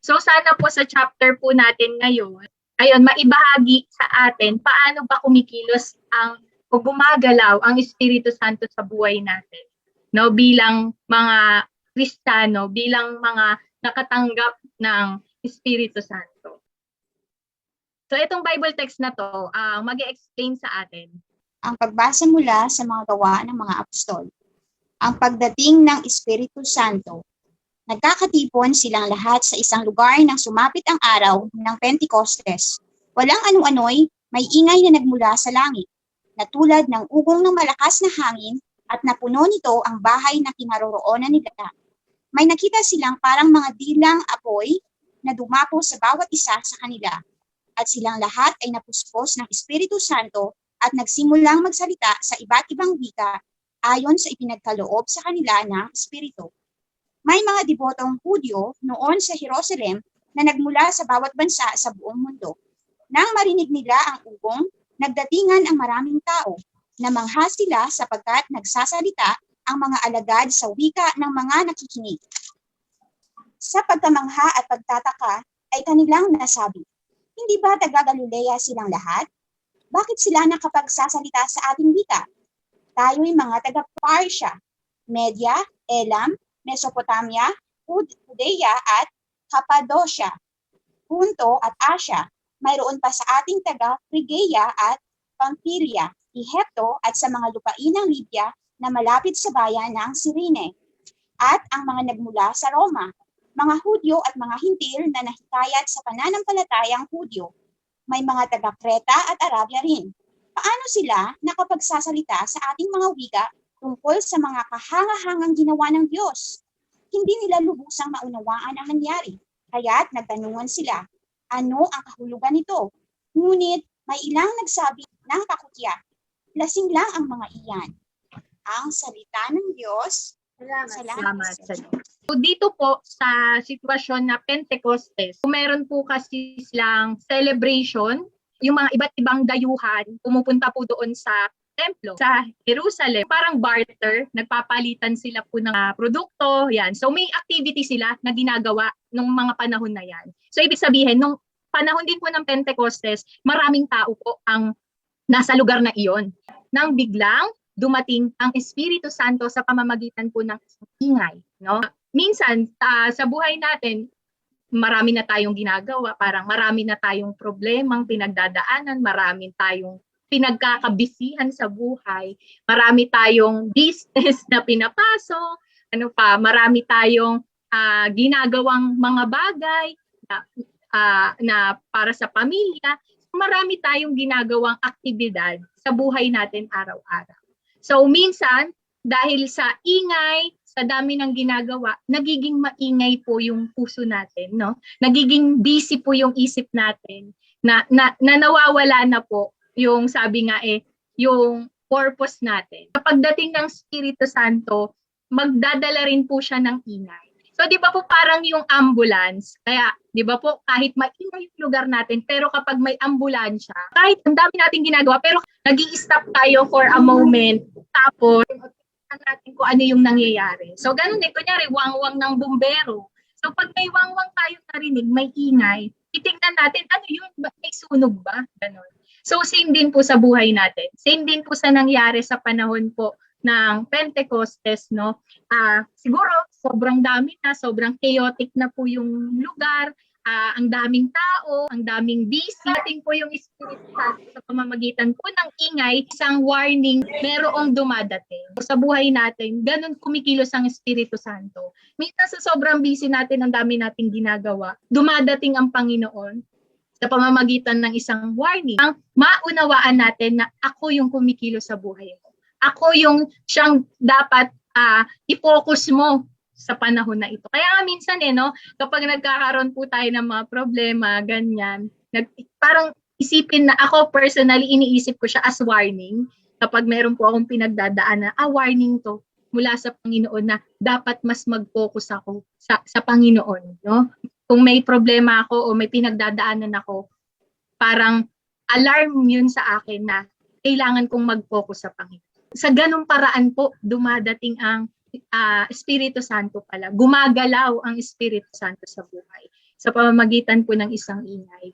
So sana po sa chapter po natin ngayon, ayun, maibahagi sa atin paano ba kumikilos o gumagalaw ang Espiritu Santo sa buhay natin. No, bilang mga Kristiyano, bilang mga nakatanggap ng Espiritu Santo. So itong Bible text na to, mag-e-explain sa atin. Ang pagbasa mula sa mga gawa ng mga apostol. Ang pagdating ng Espiritu Santo. Nagkakatipon silang lahat sa isang lugar nang sumapit ang araw ng Pentecostes. Walang ano-ano'y may ingay na nagmula sa langit, na tulad ng ugong ng malakas na hangin at napuno nito ang bahay na kinaroroonan nila. May nakita silang parang mga dilang apoy na dumapo sa bawat isa sa kanila. At silang lahat ay napuspos ng Espiritu Santo at nagsimulang magsalita sa iba't ibang wika ayon sa ipinagkaloob sa kanila ng Espiritu. May mga debotong Hudyo noon sa Jerusalem na nagmula sa bawat bansa sa buong mundo. Nang marinig nila ang ugong, nagdatingan ang maraming tao. Namangha sila sapagkat nagsasalita ang mga alagad sa wika ng mga nakikinig. Sa pagkamangha at pagtataka ay kanilang nasabi, hindi ba taga-Galilea silang lahat? Bakit sila nakapagsasalita sa ating wika? Tayo'y mga taga-Parsya, Media, Elam, Mesopotamia, Judea at Cappadocia, Punto at Asia. Mayroon pa sa ating taga-Phrygia at Pamphylia, Ehipto at sa mga lupain ng Libya na malapit sa bayan ng Cyrene. At ang mga nagmula sa Roma, mga Hudyo at mga Hintil na nahikayat sa pananampalatayang Hudyo. May mga taga-Creta at Arabia rin. Paano sila nakapagsasalita sa ating mga wika tungkol sa mga kahangahangang ginawa ng Diyos? Hindi nila lubusang maunawaan ang nangyari, kaya't nagtanungan sila, ano ang kahulugan nito? Ngunit may ilang nagsabi ng pakutya, lasing lang ang mga iyan. Ang salita ng Diyos. Salamat sa Diyos. So dito po sa sitwasyon na Pentecostes, meron po kasi silang celebration, yung mga iba't ibang dayuhan, pumupunta po doon sa templo, sa Jerusalem. Parang barter, nagpapalitan sila po ng produkto, yan. So may activity sila na ginagawa nung mga panahon na yan. So ibig sabihin, nung panahon din po ng Pentecostes, maraming tao po ang nasa lugar na iyon. Nang biglang dumating ang Espiritu Santo sa pamamagitan po ng ingay, no? Minsan sa buhay natin, marami na tayong ginagawa, parang marami na tayong problemang pinagdadaanan, marami tayong pinagkakabisihan sa buhay, marami tayong business na pinapasok, marami tayong ginagawang mga bagay na para sa pamilya, marami tayong ginagawang aktibidad sa buhay natin araw-araw. So minsan, dahil sa ingay, sa dami ng ginagawa, nagiging maingay po yung puso natin, no? Nagiging busy po yung isip natin, na nawawala na po yung sabi nga yung purpose natin. Kapag dating ng Espiritu Santo, magdadala rin po siya ng ingay. So di ba po parang yung ambulance, kaya di ba po kahit maingay yung lugar natin, pero kapag may ambulansya, kahit ang dami nating ginagawa, pero nag-i-stop tayo for a moment, tapos natin kung ano yung nangyayari. So ganun kunyari wangwang ng bumbero. So pag may wangwang tayong narinig, may ingay, titingnan natin, ano yun, may sunog ba? Ganun. So same din po sa buhay natin. Same din po sa nangyari sa panahon po ng Pentecostes, no? Siguro sobrang dami na, sobrang chaotic na po yung lugar, ang daming tao, ang daming busy. Ating po yung Espiritu Santo sa pamamagitan po ng ingay, isang warning, merong dumadating. Sa buhay natin, ganun kumikilos ang Espiritu Santo. Minsan sa sobrang busy natin, ang dami nating ginagawa, dumadating ang Panginoon sa pamamagitan ng isang warning. Ang maunawaan natin na ako yung kumikilos sa buhay mo. Ako yung siyang dapat i-focus mo sa panahon na ito. Kaya nga minsan no, kapag nagkakaroon po tayo ng mga problema, ganyan, parang isipin na ako personally, iniisip ko siya as warning. Kapag meron po akong pinagdadaan na, warning to mula sa Panginoon na dapat mas mag-focus ako sa Panginoon. No? Kung may problema ako o may pinagdadaanan ako, parang alarm yun sa akin na kailangan kong mag-focus sa Panginoon. Sa ganung paraan po, dumadating ang Espiritu Santo pala. Gumagalaw ang Espiritu Santo sa buhay. sa pamamagitan po ng isang ingay.